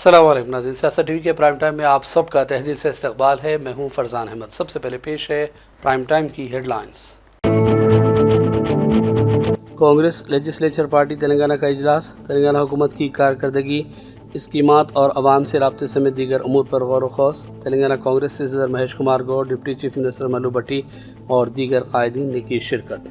السلام علیکم ناظرین، سیاست ٹی وی کے پرائم ٹائم میں آپ سب کا تہہ دل سے استقبال ہے۔ میں ہوں فرزان احمد۔ سب سے پہلے پیش ہے پرائم ٹائم کی headlines. Congress legislature party Telangana کا اجلاس، تلنگانہ حکومت کی کارکردگی، اسکیمات اور عوام سے رابطے سمیت دیگر امور پر غور و خوض۔ تلنگانہ کانگریس سے صدر Mahesh Kumar Goud, deputy chief minister Mallu Bhatti اور دیگر قائدین نے کی شرکت۔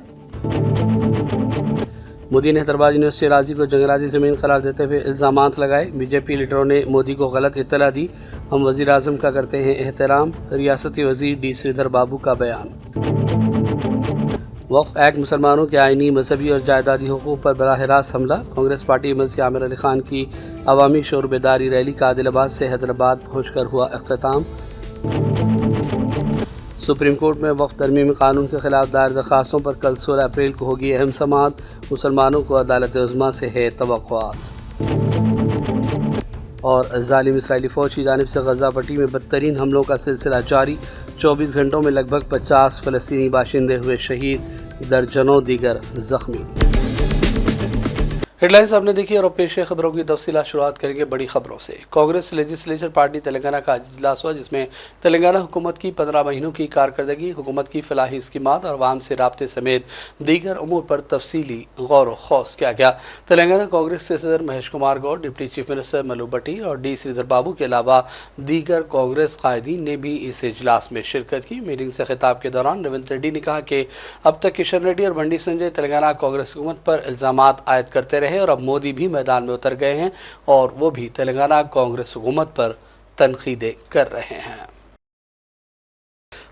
مودی نے حیدرآباد یونیورسٹی اراضی کو جنگلاتی زمین قرار دیتے ہوئے الزامات لگائے۔ بی جے پی لیڈروں نے مودی کو غلط اطلاع دی۔ ہم وزیر اعظم کا کرتے ہیں احترام، ریاستی وزیر ڈی سریدھر بابو کا بیان۔ وقف ایکٹ مسلمانوں کے آئینی، مذہبی اور جائیدادی حقوق پر براہ راست حملہ۔ کانگریس پارٹی MLC عامر علی خان کی عوامی شعور بیداری ریلی کا عادل آباد سے حیدرآباد پہنچ کر ہوا اختتام۔ سپریم کورٹ میں وقف ترمیمی قانون کے خلاف دائر درخواستوں پر کل 16 اپریل کو ہوگی اہم سماعت۔ مسلمانوں کو عدالت عظمیٰ سے ہے توقعات۔ اور ظالم اسرائیلی فوج کی جانب سے غزہ پٹی میں بدترین حملوں کا سلسلہ جاری۔ 24 گھنٹوں میں لگ بھگ 50 فلسطینی باشندے ہوئے شہید، درجنوں دیگر زخمی۔ ہیڈ لائنز آپ نے دیکھی اور اب پیش ہے خبروں کی تفصیلات۔ شروعات کریں گے بڑی خبروں سے۔ کانگریس لیجسلیچر پارٹی تلنگانہ کا اجلاس ہوا، جس میں تلنگانہ حکومت کی 15 مہینوں کی کارکردگی، حکومت کی فلاحی اسکیمات اور عوام سے رابطے سمیت دیگر امور پر تفصیلی غور و خوض کیا گیا۔ تلنگانہ کانگریس سے صدر Mahesh Kumar Goud, deputy chief minister Mallu Bhatti اور ڈی سریدھر بابو کے علاوہ دیگر کانگریس قائدین نے بھی اس اجلاس میں شرکت کی۔ میٹنگ سے خطاب کے دوران ریونت ریڈی نے کہا کہ اب تک کشن ریڈی اور بنڈی سنجے تلنگانہ کانگریس حکومت پر الزامات عائد کرتے رہے اور اب مودی بھی میدان میں اتر گئے ہیں اور وہ بھی تلنگانہ کانگریس حکومت پر تنقیدیں کر رہے ہیں۔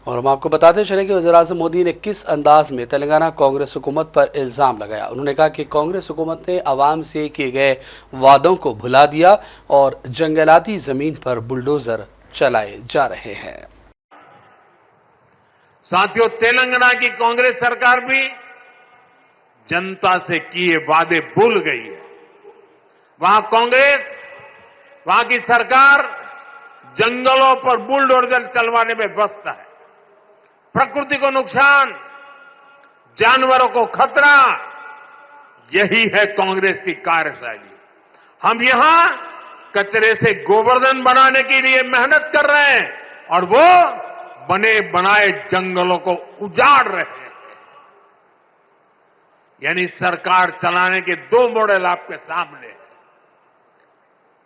اور ہم آپ کو بتاتے چلیں کہ وزیر اعظم مودی نے کس انداز میں تلنگانہ کانگریس حکومت پر الزام لگایا۔ انہوں نے کہا کہ کانگریس حکومت نے عوام سے کیے گئے وعدوں کو بھلا دیا اور جنگلاتی زمین پر بلڈوزر چلائے جا رہے ہیں۔ ساتھیوں، تلنگانہ کی کانگریس سرکار بھی جنتا سے کیے وعدے بھول گئی ہے۔ وہاں کانگریس، وہاں کی سرکار جنگلوں پر بلڈوزر چلوانے میں وست ہے۔ پرکرتی کو نقصان، جانوروں کو خطرہ، یہی ہے کانگریس کی کارسائلی۔ ہم یہاں کچرے سے گوبردھن بنانے کے لیے محنت کر رہے ہیں اور وہ بنے بنائے جنگلوں کو اجاڑ رہے ہیں۔ یعنی سرکار چلانے کے دو ماڈل آپ کے سامنے ہیں۔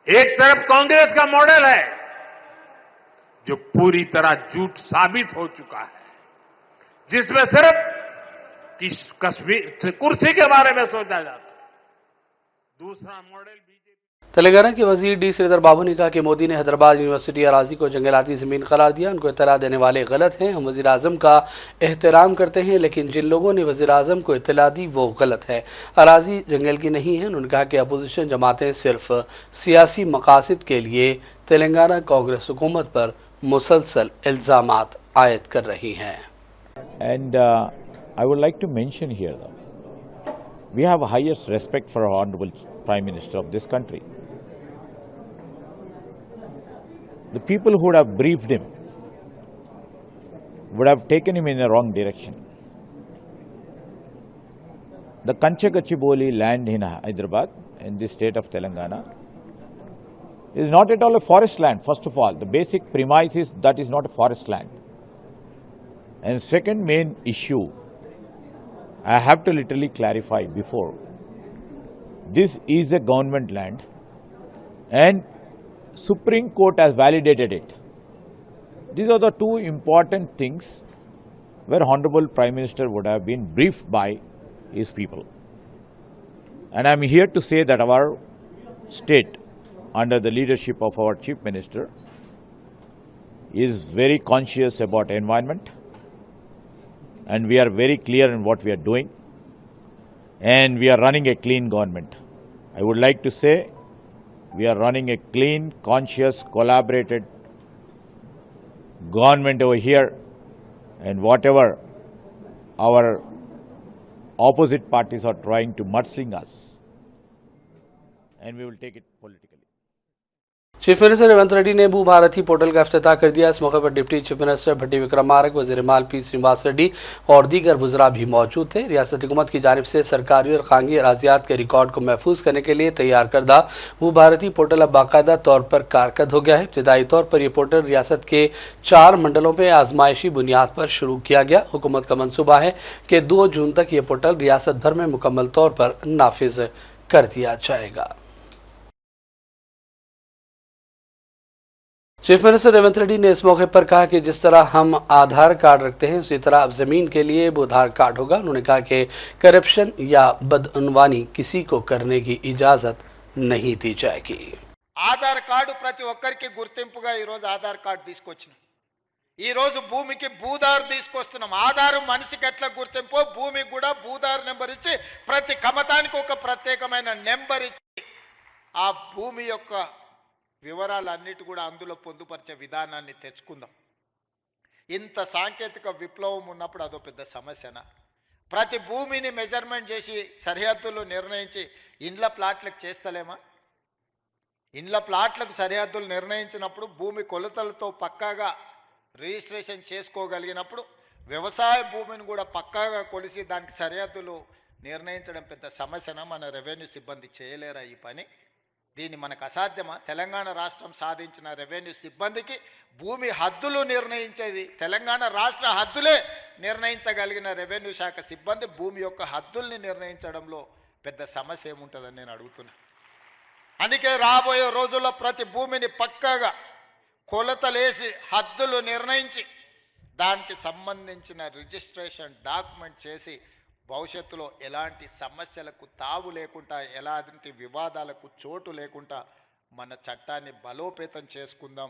ایک طرف کانگریس کا ماڈل ہے جو پوری طرح جھوٹ ثابت ہو چکا ہے، جس میں صرف کرسی کے بارے میں سوچا جاتا ہے۔ دوسرا ماڈل تلنگانہ کے وزیر ڈی سریدھر بابو نے کہا کہ مودی نے حیدرآباد یونیورسٹی اراضی کو جنگلاتی زمین قرار دیا۔ ان کو اطلاع دینے والے غلط ہیں۔ ہم وزیر اعظم کا احترام کرتے ہیں، لیکن جن لوگوں نے وزیر اعظم کو اطلاع دی وہ غلط ہے۔ اراضی جنگل کی نہیں ہے۔ انہوں نے کہا کہ اپوزیشن جماعتیں صرف سیاسی مقاصد کے لیے تلنگانہ کانگریس حکومت پر مسلسل الزامات عائد کر رہی ہیں۔ And I would like to mention here that we have highest respect for our Honorable Prime Minister of this country. The people who would have briefed him would have taken him in a wrong direction. The Kanchagachiboli land in Hyderabad, in the state of Telangana, is not at all a forest land. First of all, the basic premise is that is not a forest land. And second main issue, I have to literally clarify before, this is a government land and Supreme Court has validated it. These are the two important things where Honorable Prime Minister would have been briefed by his people. And I am here to say that our state, under the leadership of our Chief Minister, is very conscious about environment, and we are very clear in what we are doing, and we are running a clean government. I would like to say we are running a clean, conscious, collaborated government over here, and whatever our opposite parties are trying to mudsling us, and we will take it politically. Chief minister Revanth Reddy ने भू Bharti portal का इफ्तिताह कर दिया। इस मौके पर deputy chief minister भट्टी विक्रमारक, वज़ीर माल P Srinivas Reddy और दीगर वज़रा भी मौजूद थे। रियासती हुकूमत की जानिब से सरकारी और खानगी अराज़ियात के रिकॉर्ड को महफूज करने के लिए तैयार करदा भू भारती पोर्टल अब बाकायदा तौर पर कारकर्द हो गया है। इब्तदाई तौर पर यह पोर्टल रियासत के 4 मंडलों में आजमाइशी बुनियाद पर शुरू किया गया। हुकूमत का मंसूबा है कि 2 जून तक ये पोर्टल रियासत भर में मुकम्मल तौर पर नाफिज कर दिया जाएगा। चीफ मिनिस्टर रेवंत रेड्डी ने इस मौके पर कहा कि जिस तरह हम आधार कार्ड रखते हैं उसी तरह अब ज़मीन के लिए वो आधार कार्ड होगा। उन्होंने कहा कि करप्शन या बदअनवानी किसी को करने की इजाज़त नहीं दी जाएगी। ఆధార్ కార్డు ప్రతి ఒక్కరికి గుర్తింపుగా ఈ రోజు ఆధార్ కార్డు తీసుకొచ్చినాం. ఈ రోజు భూమికి భూదారు తీసుకొస్తున్నాం. ఆధార్ మనిషికి ఎట్లా గుర్తింపో భూమికి కూడా భూదారు నెంబర్ ఇచ్చి ప్రతి కమతానికి ఒక ప్రత్యేకమైన నెంబర్ ఇచ్చి ఆ భూమి యొక్క వివరాలన్నిటి కూడా అందులో పొందుపరిచే విధానాన్ని తెచ్చుకుందాం. ఇంత సాంకేతిక విప్లవం ఉన్నప్పుడు అదో పెద్ద సమస్యనా? ప్రతి భూమిని మెజర్మెంట్ చేసి సరిహద్దులు నిర్ణయించి ఇండ్ల ప్లాట్లకు చేస్తలేమా? ఇండ్ల ప్లాట్లకు సరిహద్దులు నిర్ణయించినప్పుడు భూమి కొలతలతో పక్కాగా రిజిస్ట్రేషన్ చేసుకోగలిగినప్పుడు వ్యవసాయ భూమిని కూడా పక్కాగా కొలిసి దానికి సరిహద్దులు నిర్ణయించడం పెద్ద సమస్యనా? మన రెవెన్యూ సిబ్బంది చేయలేరా ఈ పని? దీన్ని మనకు అసాధ్యమా? తెలంగాణ రాష్ట్రం సాధించిన రెవెన్యూ సిబ్బందికి భూమి హద్దులు నిర్ణయించేది తెలంగాణ రాష్ట్ర హద్దులే నిర్ణయించగలిగిన రెవెన్యూ శాఖ సిబ్బంది భూమి యొక్క హద్దుల్ని నిర్ణయించడంలో పెద్ద సమస్య ఏముంటుందని నేను అడుగుతున్నా. అందుకే రాబోయే రోజుల్లో ప్రతి భూమిని పక్కాగా కొలతలేసి హద్దులు నిర్ణయించి దానికి సంబంధించిన రిజిస్ట్రేషన్ డాక్యుమెంట్ చేసి భవిష్యత్తులో ఎలాంటి సమస్యలకు తావు లేకుండా ఎలాంటి వివాదాలకు చోటు లేకుండా మన చట్టాన్ని బలోపేతం చేసుకుందాం.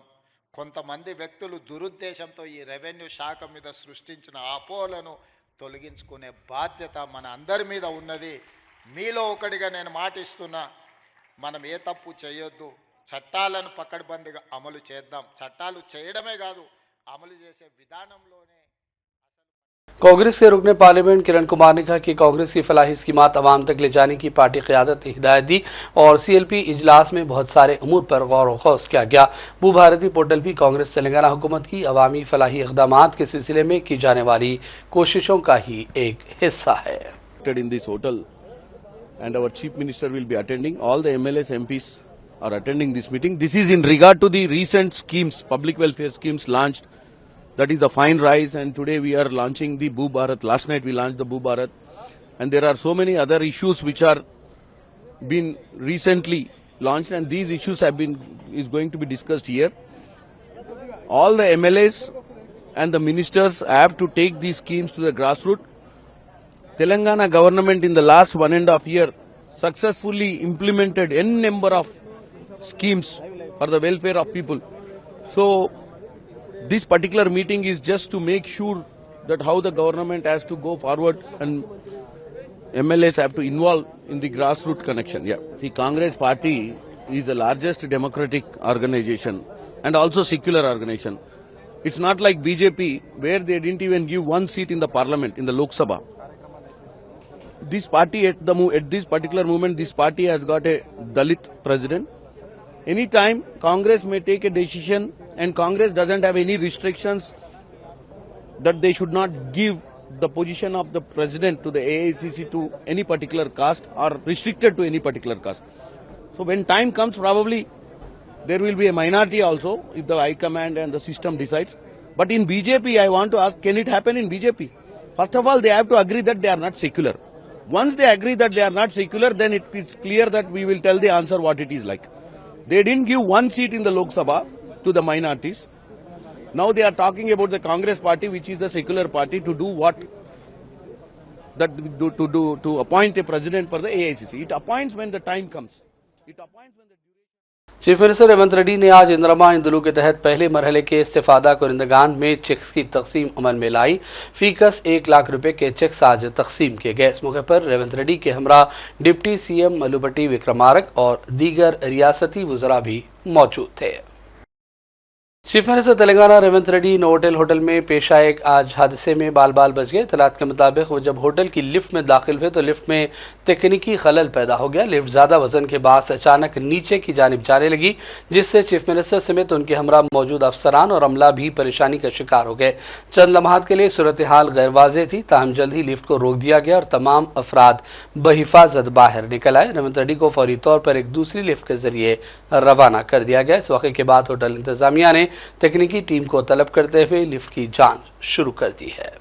కొంతమంది వ్యక్తులు దురుద్దేశంతో ఈ రెవెన్యూ శాఖ మీద సృష్టించిన అపోహలను తొలగించుకునే బాధ్యత మన అందరి మీద ఉన్నది. మీలో ఒకటిగా నేను మాటిస్తున్నా, మనం ఏ తప్పు చేయొద్దు, చట్టాలను పకడ్బందీగా అమలు చేద్దాం. చట్టాలు చేయడమే కాదు అమలు చేసే విధానంలోనే. कांग्रेस के रुकने पार्लियामेंट किरण कुमार ने कहा कि कांग्रेस की फलाही स्कीमात अवाम तक ले जाने की पार्टी क़यादत ने हिदायत दी और CLP इजलास में बहुत सारे अमूर पर गौर व खौस किया गया। भू भारती पोर्टल भी कांग्रेस तेलंगाना हुकूमत की अवामी फलाही इक़दामात के सिलसिले में की जाने वाली कोशिशों का ही एक हिस्सा है। In this hotel and our chief minister will be attending. All the MLAs, MPs are attending this meeting. This is in regard to the recent schemes, public welfare schemes launched. That is the fine rise, and today we are launching the Bhu Bharat. Last night we launched the Bhu Bharat, and there are so many other issues which are been recently launched, and these issues is going to be discussed here. All the MLAs and the ministers have to take these schemes to the grassroots. Telangana government in the last 1.5 years successfully implemented n number of schemes for the welfare of people. So this particular meeting is just to make sure that how the government has to go forward and MLAs have to involve in the grassroots connection. Yeah. See, Congress party is the largest democratic organization and also secular organization. It's not like BJP where they didn't even give one seat in the parliament, in the Lok Sabha. This party at this particular moment, this party has got a Dalit president. Anytime Congress may take a decision, and Congress doesn't have any restrictions that they should not give the position of the president to the AICC to any particular caste or restricted to any particular caste. So when time comes, probably there will be a minority also if the High Command and the system decides. But in BJP, I want to ask, can it happen in BJP? First of all, they have to agree that they are not secular. Once they agree that they are not secular, then it is clear that we will tell the answer what it is like. They didn't give one seat in the Lok Sabha to the minorities. Now they are talking about the Congress party, which is the secular party, to do what? To appoint a president for the AICC. It appoints when the time comes. It appoints when the chief minister Revanth Reddy ने आज इंदिरा इंदुलू के तहत पहले मरहले के इस्तेफादा कुरिंदगान में checks की तकसीम अमल में लाई। फीकस 1 लाख रुपए के चेक्स आज तकसीम किए गए। इस मौके पर रेवंत रेड्डी के हमरा डिप्टी CM मल्लू भट्टी विक्रमारक और दीगर रियासती वज़रा भी मौजूद थे। Chief minister Telangana Revanth Reddy Novotel hotel में पेश आए आज हादसे में बाल बच गए। इत्तलात के मुताबिक वो जब होटल की लिफ्ट में दाखिल हुए तो लिफ्ट में तकनीकी खलल पैदा हो गया। लिफ्ट ज़्यादा वजन के बायस अचानक नीचे की जानिब जाने लगी, जिससे चीफ मिनिस्टर समेत उनके हमरा मौजूद अफसरान और अमला भी परेशानी का शिकार हो गए। चंद लम्हात के लिए सूरत हाल गैर वाज़ेह थी, ताहम जल्द ही लिफ्ट को रोक दिया गया और तमाम अफराद बहिफाजत बाहर निकल आए। रेवंत रेड्डी को फौरी तौर पर एक दूसरी लिफ्ट के जरिए रवाना कर दिया गया। इस वाक़े के बाद होटल इंतज़ामिया ने तकनीकी टीम को तलब करते हुए लिफ्ट की जांच शुरू कर दी है।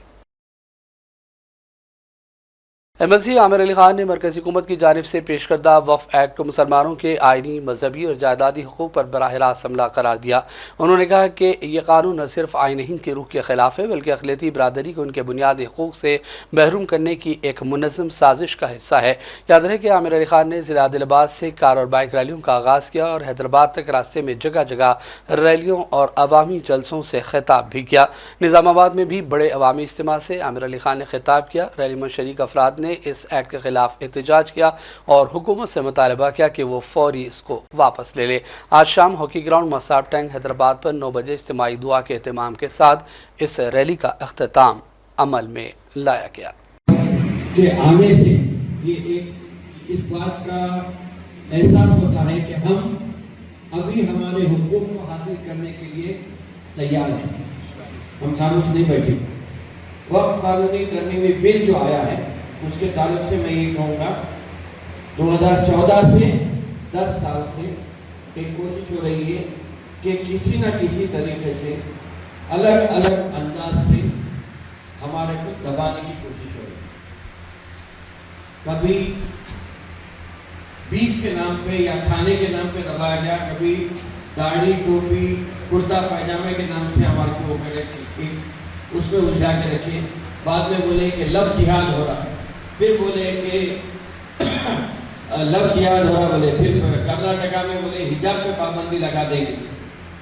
एमएलसी आमिर अली खान ने मरकजी हुकूमत की जानिब से पेश करदा वक्फ एक्ट को मुसलमानों के आइनी, मजहबी और जायदादी हुकूक पर बराह रास्त हमला करार दिया। उन्होंने कहा कि यह कानून न सिर्फ आइन हिंद की रूह के खिलाफ है बल्कि अक़लियती बरादरी को उनके बुनियादी हुकूक से महरूम करने की एक मुनज़्ज़म साजिश का हिस्सा है। याद रहे कि आमिर अली खान ने ज़िला आदिलाबाद से कार और बाइक रैलियों का आगाज़ किया और हैदराबाद तक रास्ते में जगह जगह रैलियों और अवामी जलसों से खिताब भी किया। निज़ामाबाद में भी बड़े अवामी इज्तिमा से आमिर अली खान ने खिताब किया। रैली में शरीक अफराद ने इस एक्ट के खिलाफ एहतजाज किया और हुकूमत से मुतालबा किया कि वो फौरी इसको वापस ले ले। आज शाम हॉकी ग्राउंड मसाब टैंक हैदराबाद पर 9 बजे इज्तिमाई दुआ के एहतमाम के साथ इस रैली का अख्ताम अमल में लाया गया। के आने से ये एक इस बात का एहसास होता है कि हम अभी हमारे हुकूक को हासिल करने के लिए तैयार हैं, हम खामोश नहीं बैठे। वक्त कानूनी करने में बिल जो आया है उसके ताल्लुक से मैं ये कहूँगा 2014 से 10 साल से एक कोशिश हो रही है कि किसी न किसी तरीके से अलग अलग अंदाज से हमारे को दबाने की कोशिश हो रही है। कभी बीफ के नाम पे या खाने के नाम पे दबाया गया, कभी दाढ़ी, टोपी, कुर्ता पायजामे के नाम से हमारे को उसमें उलझा के रखे। बाद में बोले कि लव जिहाद हो रहा, फिर बोले कि लव जिहाद हो रहा, बोले फिर कर्नाटका में बोले हिजाब पे पाबंदी लगा देंगे।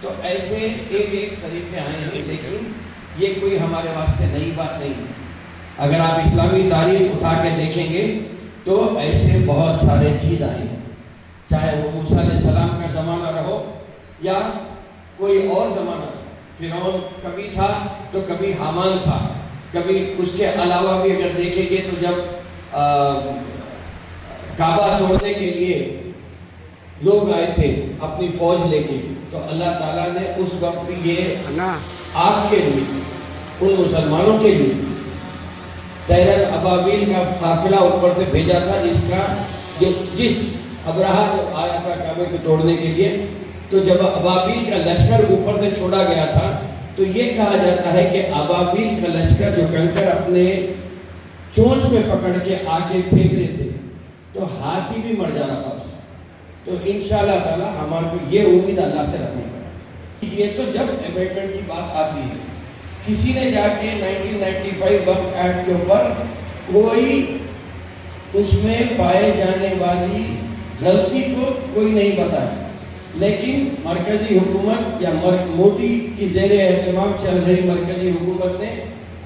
तो ऐसे एक तरीके आए हैं, लेकिन ये कोई हमारे वास्ते नई बात नहीं है। अगर आप इस्लामी तारीख उठा के देखेंगे तो ऐसे बहुत सारे चीज़ आए हैं, चाहे वो मूसा अलैहिस्सलाम का ज़माना रहो या कोई और ज़माना। फिरौन कभी था तो कभी हामान था, कभी उसके अलावा भी अगर देखेंगे तो जब काबा तोड़ने के लिए लोग आए थे अपनी फौज लेके, तो अल्लाह ताला ने उस वक्त भी ये आपके लिए, उन मुसलमानों के लिए तैरन अबाबील का काफिला ऊपर से भेजा था, जिस अब्राहा जो आया था काबे को तोड़ने के लिए। तो जब अबाबील का लश्कर ऊपर से छोड़ा गया था तो ये कहा जाता है कि अबाबील का लश्कर जो कंकर अपने चोंच में पकड़ के आगे फेंक रहे थे तो हाथी भी मर जा रहा था उससे। तो इंशाअल्लाह ताला हमारे को ये उम्मीद अल्लाह से रखनी पड़ेगी। ये तो जब अमेंडमेंट की बात आती है, किसी ने जाके 1995 वक्फ एक्ट के ऊपर कोई उसमें पाए जाने वाली गलती को कोई नहीं बताया, लेकिन मरकजी हुकूमत या मोदी की ज़ेरे एहतमाम चल रही मरकजी हुकूमत ने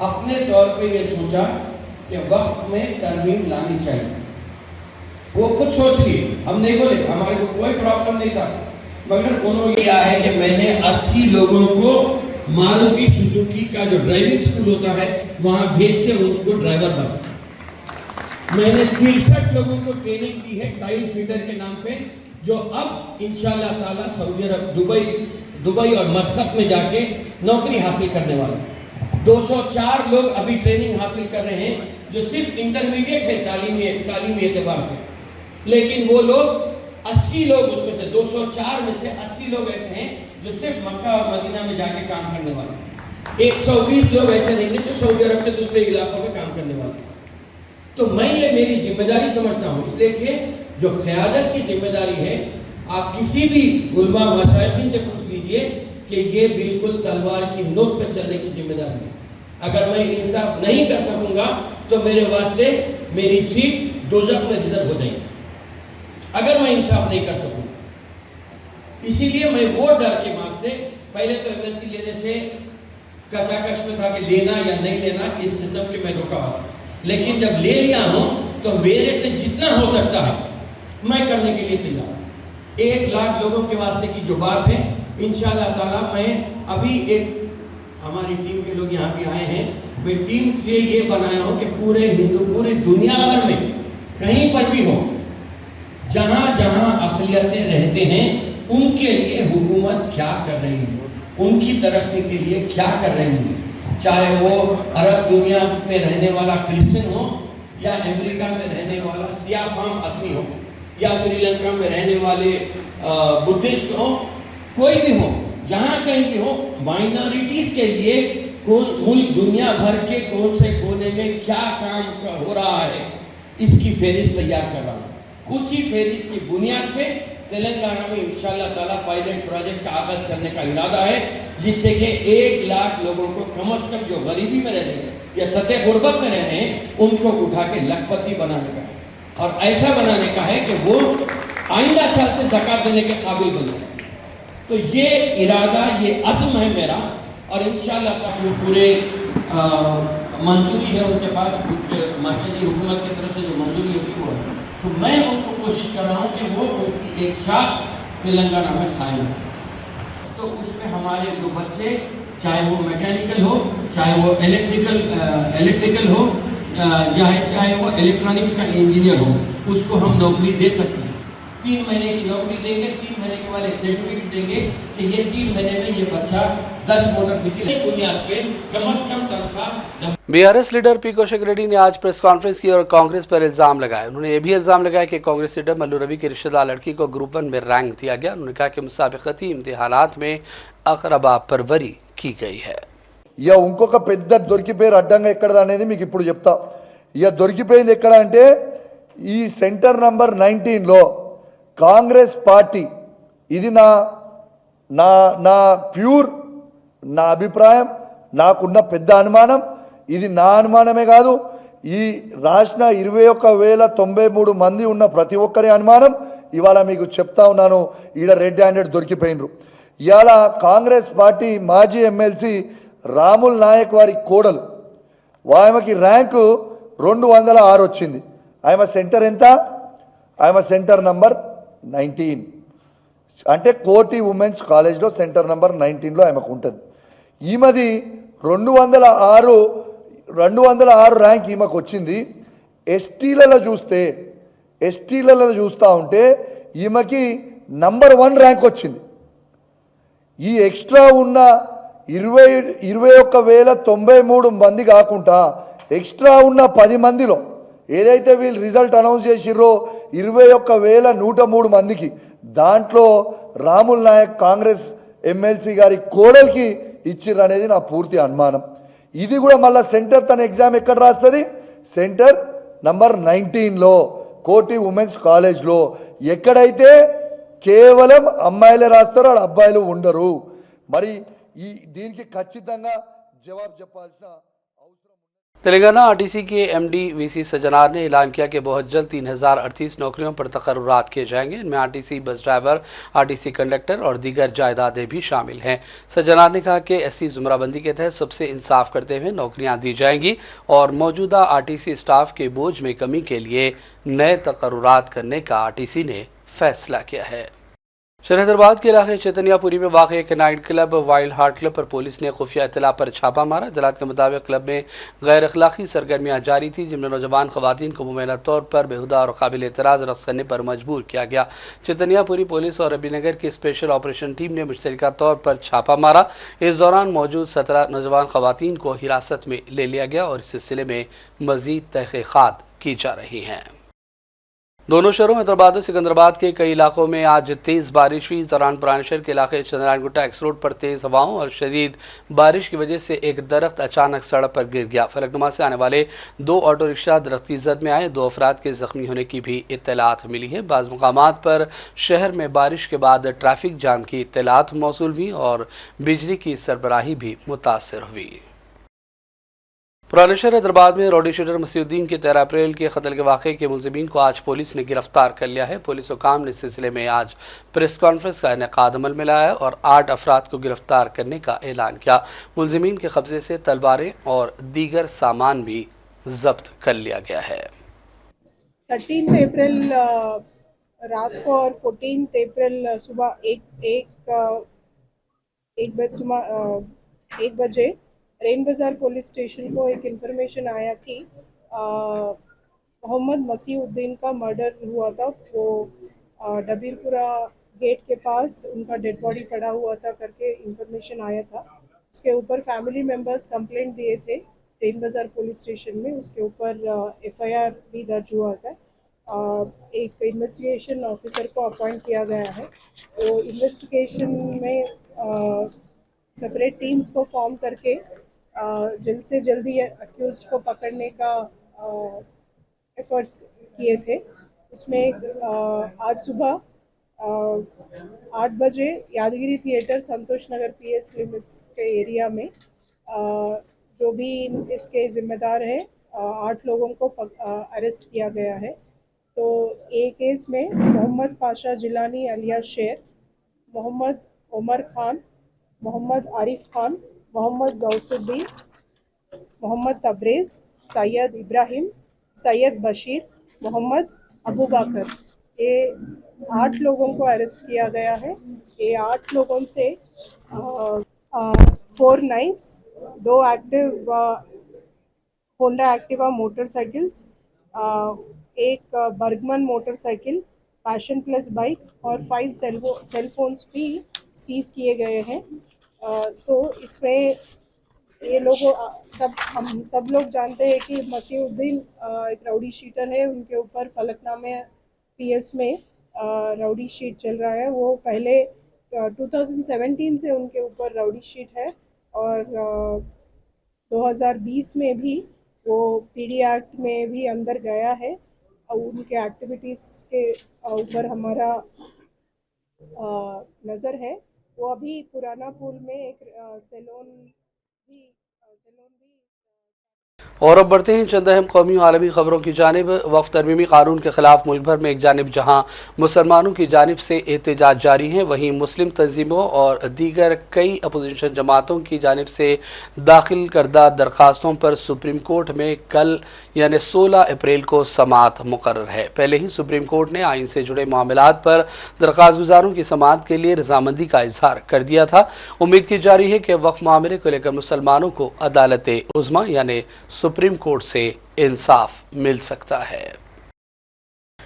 अपने तौर पे ये सोचा कि वक्त में तरमीम लानी चाहिए। वो खुद सोच लिए, हम नहीं बोले, हमारे को कोई प्रॉब्लम नहीं था, मगर उन्होंने किया है कि मैंने 80 लोगों को मारुति सुजुकी का जो ड्राइविंग स्कूल होता है वहाँ भेज के उनको ड्राइवर बना। मैंने 63 लोगों को ट्रेनिंग दी है टाइल फीडर के नाम पे, जो अब इंशाअल्लाह ताला सऊदी अरब, दुबई और मस्कत में जाके नौकरी हासिल करने वाले 204 लोग अभी ट्रेनिंग हासिल कर रहे हैं, जो सिर्फ इंटरमीडिएट है तालीमी एतबार से, लेकिन वो लोग 80 लोग उसमें से 204 में से 80 लोग ऐसे हैं जो सिर्फ मक्का और मदीना में जाके काम करने वाले, 120 लोग ऐसे रहेंगे जो सऊदी अरब के दूसरे इलाकों में काम करने वाले। तो मैं ये मेरी जिम्मेदारी समझता हूँ, इसलिए कि जो क़यादत की जिम्मेदारी है, आप किसी भी उलमा मशाइखीन से पूछ लीजिए कि ये बिल्कुल तलवार की नोक पर चलने की जिम्मेदारी है। अगर मैं इंसाफ नहीं कर सकूंगा तो मेरे वास्ते मेरी सीट दोज़ख में रिजर्व हो जाएगी, अगर मैं इंसाफ नहीं कर सकूंगा। इसीलिए मैं वो डर के वास्ते पहले तो एमएलसी लेने से कसाकश में था कि लेना या नहीं लेना, इस किस्म के मैं रुका हुआ, लेकिन जब ले लिया हूं तो मेरे से जितना हो सकता है मैं करने के लिए तैयार। 1 लाख लोगों के वास्ते की जो बात है, इंशाअल्लाह ताला मैं अभी एक हमारी टीम के लोग यहाँ पे आए हैं, मैं टीम के ये बनाया हूँ कि पूरे दुनिया भर में कहीं पर भी हो, जहाँ जहाँ अक़लियतें रहते हैं उनके लिए हुकूमत क्या कर रही है, उनकी तरक्की के लिए क्या कर रही है, चाहे वो अरब दुनिया में रहने वाला क्रिश्चियन हो या अमेरिका में रहने वाला सियाह फाम आदमी हो या श्रीलंका में रहने वाले बुद्धिस्ट हो, कोई भी हो, जहाँ कहीं भी हो, माइनॉरिटीज के लिए मुल्क दुनिया भर के कौन से कोने में क्या काम हो रहा है, इसकी फहरिस्त तैयार कर रहा हूँ। उसी फहरिस्त की बुनियाद पे तेलंगाना में इंशाअल्लाह ताला पायलट प्रोजेक्ट का आगाज करने का इरादा है, जिससे कि 1 लाख लोगों को कम से कम जो गरीबी में रहते हैं या सतह गुर्बत में रह रहे हैं उनको उठा के लखपति बनाने का है, और ऐसा बनाने का है कि वो आइंदा साल से ज़कात देने के काबिल बन जाए। तो ये इरादा, ये अज़्म है मेरा, और इंशाअल्लाह ताला पूरे मंजूरी है उनके पास, मरकज़ी हुकूमत की तरफ से जो मंजूरी होगी वो है, तो मैं उनको कोशिश कर रहा हूँ कि वो उनकी एक शाख तेलंगाना में कायम हो। तो उसमें हमारे जो बच्चे, चाहे वो मैकेनिकल हो, चाहे वो इलेक्ट्रिकल हो, या चाहे वो इलेक्ट्रॉनिक्स का इंजीनियर हो, उसको हम नौकरी दे सकते हैं। 3 महीने की नौकरी देंगे, 3 महीने के बाद एक सर्टिफिकेट देंगे कि ये 3 महीने में ये बच्चा 10 मोटरसाइकिल बुनियाद पे कम से कम तनख्वाह। BRS leader P Kaushik Reddy ने आज प्रेस कॉन्फ्रेंस की और कांग्रेस पर इल्जाम लगाया। उन्होंने ये भी इल्जाम लगाया कि कांग्रेस लीडर मल्लू रवि की रिश्तेदार लड़की को ग्रुप 1 में रैंक दिया गया। उन्होंने कहा कि मुसाबिकती इम्तिहानात में अक़रबा परवरी की गई है। ఇక ఇంకొక పెద్ద దొరికిపోయారు అడ్డంగా ఎక్కడదా అనేది మీకు ఇప్పుడు చెప్తా. ఇక దొరికిపోయింది ఎక్కడ అంటే ఈ సెంటర్ నంబర్ 19 లో కాంగ్రెస్ పార్టీ, ఇది నా నా నా ప్యూర్ నా అభిప్రాయం, నాకున్న పెద్ద అనుమానం, ఇది నా అనుమానమే కాదు, ఈ రాష్ట్ర 21,093 మంది ఉన్న ప్రతి ఒక్కరి అనుమానం. ఇవాళ మీకు చెప్తా ఉన్నాను, ఈడ రెడ్ హ్యాండెడ్ దొరికిపోయినరు. ఇవాళ కాంగ్రెస్ పార్టీ మాజీ ఎమ్మెల్సీ రాముల్ నాయక్ వారి కోడలు, ఆమెకి ర్యాంకు 206 వచ్చింది. ఆమె సెంటర్ ఎంత? ఆమె సెంటర్ నంబర్ 19, అంటే కోటి ఉమెన్స్ కాలేజ్లో సెంటర్ నంబర్ 19లో ఆమెకు ఉంటుంది. ఈమెది 206 ర్యాంక్ ఈమెకు వచ్చింది. ఎస్టీలలో చూస్తూ ఉంటే ఈమెకి నంబర్ 1 ర్యాంక్ వచ్చింది. ఈ ఎక్స్ట్రా ఉన్న 21,093 మంది కాకుండా ఎక్స్ట్రా ఉన్న 10 మందిలో ఏదైతే వీళ్ళు రిజల్ట్ అనౌన్స్ చేసిర్రో 21,103 మందికి, దాంట్లో రాముల్ నాయక్ కాంగ్రెస్ ఎమ్మెల్సీ గారి కోడలికి ఇచ్చిర్రు అనేది నా పూర్తి అనుమానం. ఇది కూడా మళ్ళీ సెంటర్ తన ఎగ్జామ్ ఎక్కడ రాస్తుంది? సెంటర్ నంబర్ 19లో కోటి ఉమెన్స్ కాలేజ్లో, ఎక్కడైతే కేవలం అమ్మాయిలే రాస్తారో అక్కడ అబ్బాయిలు ఉండరు. మరి దీనికి ఖచ్చితంగా జవాబు చెప్పాల్సిన అవసరం. तेलंगाना आरटीसी के एमडी वीसी सज्जनार ने ऐलान किया कि बहुत जल्द 3038 नौकरियों पर तकर्रुरात किए जाएंगे। इनमें RTC bus driver, RTC conductor और दीगर जायदादें भी शामिल हैं। सज्जनार ने कहा कि एससी जुमराबंदी के तहत सबसे इंसाफ करते हुए नौकरियां दी जाएंगी और मौजूदा आरटीसी स्टाफ के बोझ में कमी के लिए नए तकर्रुरात करने का आरटीसी ने फैसला किया है। शहर हैदराबाद के इलाके चैतन्यापुरी में वाक़ एक night club wild heart club पर पुलिस ने खुफिया इत्तला पर छापा मारा। इत्तलात के मुताबिक क्लब में गैर अखलाकी सरगर्मियाँ जारी थी, जिनमें नौजवान ख़वातीन को मुबैना तौर पर बेहुदा और काबिल एतराज़ रक़्स करने पर मजबूर किया गया। चैतन्यापुरी पुलिस और रबीनगर की स्पेशल ऑपरेशन टीम ने मुश्तरका तौर पर छापा मारा। इस दौरान मौजूद 17 नौजवान ख़वातीन को हिरासत में ले लिया गया और इस सिलसिले में मज़ीद तहक़ीक़ात की जा रही हैं। दोनों शहरों हैदराबाद और सिकंदराबाद के कई इलाकों में आज तेज़ बारिश हुई। इस दौरान पुराने शहर के इलाके चंद्रायण गुट्टा एक्स रोड पर तेज़ हवाओं और शदीद बारिश की वजह से एक दरख्त अचानक सड़क पर गिर गया। फलकनुमा से आने वाले 2 ऑटो रिक्शा दरख्त की जद में आए। 2 अफराद के जख्मी होने की भी इत्तलात मिली है। बाज़ मकामात पर शहर में बारिश के बाद ट्रैफिक जाम की इत्तलात मौसूल हुई और बिजली की सरबराही भी मुतासर हुई। पुराने शहर हैदराबाद में रॉडी शूटर मसीउद्दीन के 13 अप्रैल के कत्ल के वाक़े के मुलज़िमीन को आज पुलिस ने गिरफ्तार कर लिया है। पुलिस हुकाम ने इस सिलसिले में आज प्रेस कॉन्फ्रेंस का इनेकाद अमल में लाया और 8 अफराद को गिरफ्तार करने का ऐलान किया। मुलज़िमीन के कब्जे से तलवारें और दीगर सामान भी जब्त कर लिया गया है। 13 अप्रैल रात को और 14 अप्रैल सुबह एक 1 बजे रेन बाजार पुलिस स्टेशन को एक इन्फॉर्मेशन आया कि मोहम्मद मसीहुद्दीन का मर्डर हुआ था। वो डबीरपुरा गेट के पास उनका डेड बॉडी पड़ा हुआ था करके इन्फॉर्मेशन आया था। उसके ऊपर फैमिली मेंबर्स कंप्लेंट दिए थे रेन बाजार पुलिस स्टेशन में। उसके ऊपर FIR भी दर्ज हुआ था। एक इन्वेस्टिगेशन ऑफिसर को अपॉइंट किया गया है। तो इन्वेस्टिगेशन में सेपरेट टीम्स को फॉर्म करके जल्द से जल्दी अक्यूज्ड को पकड़ने का एफर्ट्स किए थे। उसमें आज सुबह 8 बजे यादगिरी थिएटर संतोष नगर PS लिमिट्स के एरिया में जो भी इसके जिम्मेदार है 8 लोगों को अरेस्ट किया गया है। तो एक केस में मोहम्मद पाशा जिलानी अलियास शेर, मोहम्मद उमर खान, मोहम्मद आरिफ खान, मोहम्मद गौसुद्दीन, मोहम्मद तबरेज़, सैयद इब्राहिम, सैयद बशीर, मोहम्मद अबू बकर, ये 8 लोगों को अरेस्ट किया गया है। ये 8 लोगों से 4 knives, 2 active Honda Activa motorcycles, एक Burgman motorcycle, passion plus bike और 5 सेल फोन्स भी सीज किए गए हैं। तो इसमें ये लोग हम सब लोग जानते हैं कि मसीहुद्दीन एक राउडी शीटर है। उनके ऊपर फलकनामे PS में राउडी शीट चल रहा है। वो पहले 2017 से उनके ऊपर राउडी शीट है और 2020 में भी वो PD एक्ट में भी अंदर गया है। और उनके एक्टिविटीज़ के ऊपर हमारा नज़र है। वो अभी पुराना पुल में एक सैलून भी और अब बढ़ते हैं चंद अहम कौमी और आलमी खबरों की जानिब। वक्फ तरमीमी कानून के खिलाफ मुल्क भर में एक जानिब जहाँ मुसलमानों की जानिब से एहतजाज जारी हैं, वहीं मुस्लिम तंजीमों और दीगर कई अपोजिशन जमातों की जानिब से दाखिल करदा दरख्वास्तों पर सुप्रीम कोर्ट में कल यानी 16 अप्रैल को समाअत मुकर्रर है। पहले ही सुप्रीम कोर्ट ने आइन से जुड़े मामलात पर दरख्वास्त गुजारों की समाअत के लिए रजामंदी का इजहार कर दिया था। उम्मीद की जा रही है कि वक्फ मामले को लेकर मुसलमानों को अदालत उज़्मा यानी सुप्रीम कोर्ट से इंसाफ मिल सकता है।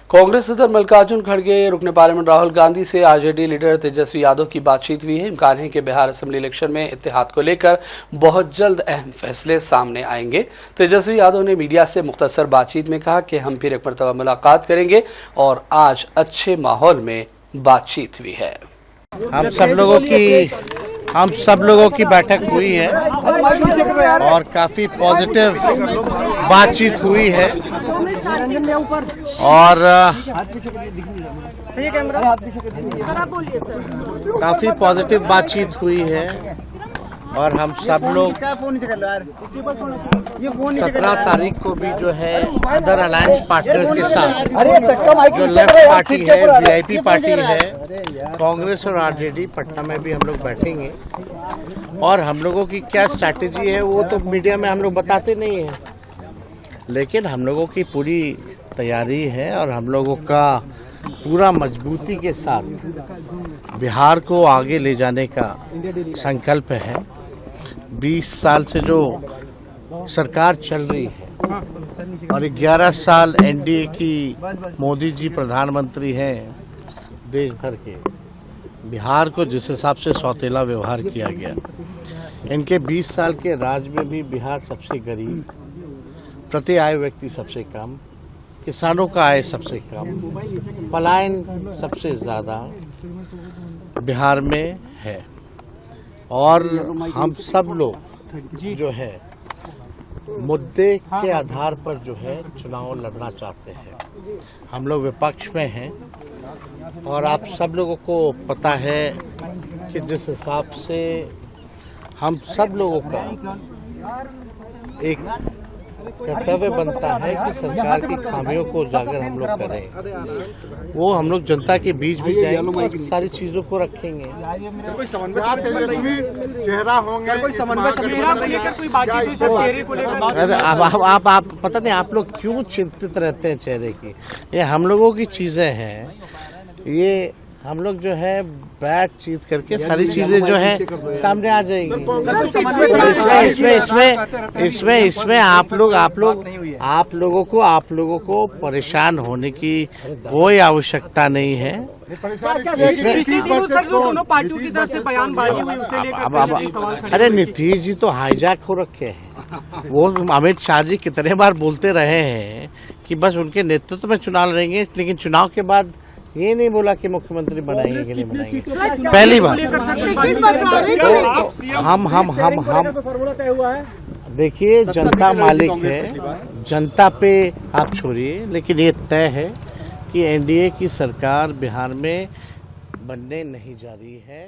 कांग्रेस सदर मल्लिकार्जुन खड़गे, रुकन पार्लियामेंट राहुल गांधी से RJD लीडर तेजस्वी यादव की बातचीत हुई है। इम्कान है कि बिहार असेंबली इलेक्शन में इत्तेहाद को लेकर बहुत जल्द अहम फैसले सामने आएंगे। तेजस्वी यादव ने मीडिया से मुख्तसर बातचीत में कहा कि हम फिर एक मरतबा मुलाकात करेंगे और आज अच्छे माहौल में बातचीत हुई है। हम सब लोगों की बैठक हुई है और काफी पॉजिटिव बातचीत हुई है और काफी पॉजिटिव बातचीत हुई है और हम सब लोग 17 तारीख को भी जो है अदर अलायंस पार्टनर के साथ जो लेफ्ट पार्टी है, VIP पार्टी है, कांग्रेस और RJD पटना में भी हम लोग बैठेंगे और हम लोगों की क्या स्ट्रैटेजी है वो तो मीडिया में हम लोग बताते नहीं हैं, लेकिन हम लोगों की पूरी तैयारी है और हम लोगों का पूरा मजबूती के साथ बिहार को आगे ले जाने का संकल्प है। 20 साल से जो सरकार चल रही है और 11 साल NDA की मोदी जी प्रधानमंत्री हैं देश भर के, बिहार को जिस हिसाब से सौतेला व्यवहार किया गया, इनके 20 साल के राज में भी बिहार सबसे गरीब, प्रति आय व्यक्ति सबसे कम, किसानों का आय सबसे कम, पलायन सबसे ज़्यादा बिहार में है और हम सब लोग जो है मुद्दे के आधार पर जो है चुनाव लड़ना चाहते हैं। हम लोग विपक्ष में हैं और आप सब लोगों को पता है कि जिस हिसाब से हम सब लोगों का एक कर्तव्य बनता है कि सरकार की खामियों को उजागर हम लोग करें, वो हम लोग जनता के बीच भी जाएंगे और सारी चीजों को रखेंगे। आप पता नहीं आप लोग क्यों चिंतित रहते हैं चेहरे की, ये हम लोगों की चीजें हैं, ये हम लोग जो है बातचीत करके सारी चीजें जो है सामने आ जाएंगी। इसमें आप लोगों को परेशान होने की कोई आवश्यकता नहीं है। दोनों पार्टियों की तरफ से बयानबाजी हुई, उसे लेकर अरे नीतीश जी तो हाईजैक हो रखे हैं। वो अमित शाह जी कितने बार बोलते रहे हैं कि बस उनके नेतृत्व में चुनाव लड़ेंगे, लेकिन चुनाव के बाद ये नहीं बोला कि मुख्यमंत्री बनाएंगे कि नहीं बनाएंगे। पहली बार हम देखिए, जनता मालिक है, जनता पे आप छोड़िए, लेकिन ये तय है कि एनडीए की सरकार बिहार में बनने नहीं जा रही है।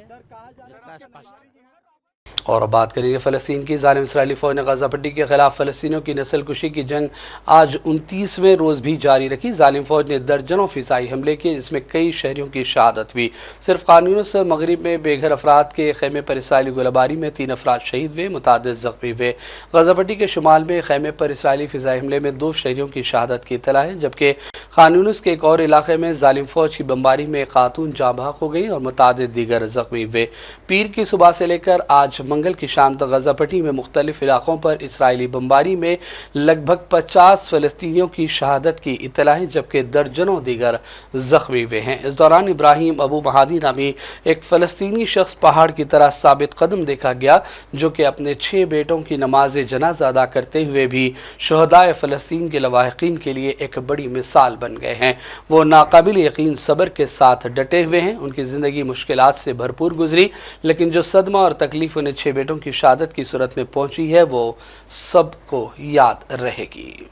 और अब बात करेंगे फ़लस्तीन की। ज़ालिम इसराइली फ़ौज ने गाज़ा पट्टी के खिलाफ फ़लस्तीनियों की नस्ल कुशी की जंग आज 29वें रोज़ भी जारी रखी। ज़ालिम फ़ौज ने दर्जनों फ़िज़ाई हमले किए, जिसमें कई शहरियों की शहादत हुई। सिर्फ खान यूनिस मगरिब में बेघर अफराद के खैमे पर इसराइली गोलाबारी में 3 अफराद शहीद हुए, मुतादिद ज़ख्मी हुए। गाज़ा पट्टी के शुमाल में खैमे पर इसराइली फ़िज़ाई हमले में 2 शहरियों की शहादत की इत्तला है, जबकि खान यूनिस के एक और इलाके में ज़ालिम फ़ौज की बमबारी में एक खातून जाँ बहक हो गई और मुतादिद दीगर ज़ख्मी हुए। पीर की सुबह से लेकर आज मंगल की शाम तक गाज़ा पट्टी में मुख्तलिफ इलाकों पर इसराइली बमबारी में लगभग 50 फ़लस्तीनियों की शहादत की इत्तला है, जबकि दर्जनों दीगर ज़ख्मी हुए हैं। इस दौरान इब्राहिम अबू महादी नामी एक फ़लस्तीनी शख्स पहाड़ की तरह साबित कदम देखा गया, जो कि अपने 6 बेटों की नमाज जनाजा अदा करते हुए भी शहदाए फ़लस्तीन के लवाहिकीन के लिए एक बड़ी मिसाल बन गए हैं। वो नाकाबिल यकीन सब्र के साथ डटे हुए हैं। उनकी ज़िंदगी मुश्किलात से भरपूर गुजरी, लेकिन जो सदमा और तकलीफ उन्हें 6 बेटों की शहादत की सूरत में पहुंची है, वो सबको याद रहेगी।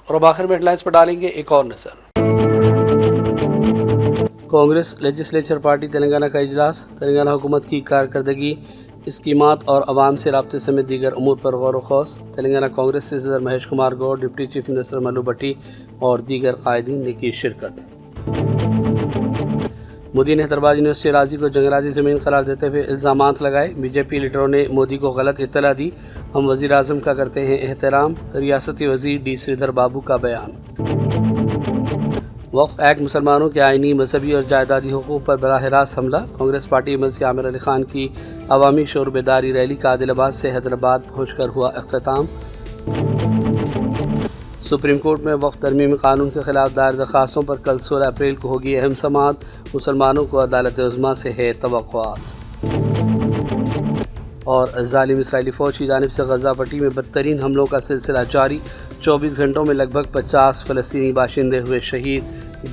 और अब आखिर में हेडलाइंस पर डालेंगे एक और नजर। कांग्रेस लेजिस्लेचर पार्टी तेलंगाना का इजलास, तेलंगाना हुकूमत की कारकर्दगी, स्कीमात और अवाम से राब्ते समेत दीगर उमूर पर गौर व खौस। तेलंगाना कांग्रेस से सदर Mahesh Kumar Goud, deputy chief minister Mallu Bhatti और दीगर कायदीन ने की शिरकत। मोदी ने हैदराबाद यूनिवर्सिटी राजी को जंगलाती ज़मीन करार देते हुए इल्ज़ामात लगाए। बीजेपी लीडरों ने मोदी को गलत इत्तला दी। हम वज़ीर आज़म का करते हैं एहतराम, रियासती वज़ीर डी श्रीधर बाबू का बयान। वक्फ एक्ट मुसलमानों के आइनी, मजहबी और जायदादी हुकूक़ पर बराह रास्त हमला। कांग्रेस पार्टी एमएलसी आमिर अली खान की अवामी शोर बेदारी रैली का आदिलाबाद से हैदराबाद पहुँचकर हुआ अख्तिताम। सुप्रीम कोर्ट में वक्फ तरमीमी कानून के खिलाफ दायर दरखास्तों पर कल 16 अप्रैल को होगी अहम समाअत। मुसलमानों को अदालत उज़्मा से है तवक्कुआत। और ज़ालिम इसराइली फ़ौज की जानिब से गाज़ा पट्टी में बदतरीन हमलों का सिलसिला जारी। 24 घंटों में लगभग 50 फ़लस्तीनी बाशिंदे हुए शहीद,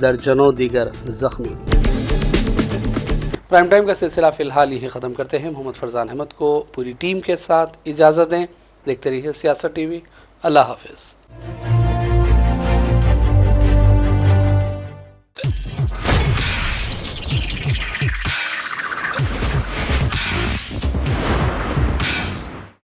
दर्जनों दीगर ज़ख्मी। प्राइम टाइम का सिलसिला फ़िलहाल यही ख़त्म करते हैं। मोहम्मद फरजान अहमद को पूरी टीम के साथ इजाज़त दें। देखते रहिए सियासत टीवी। अल्लाह हाफ़िज़।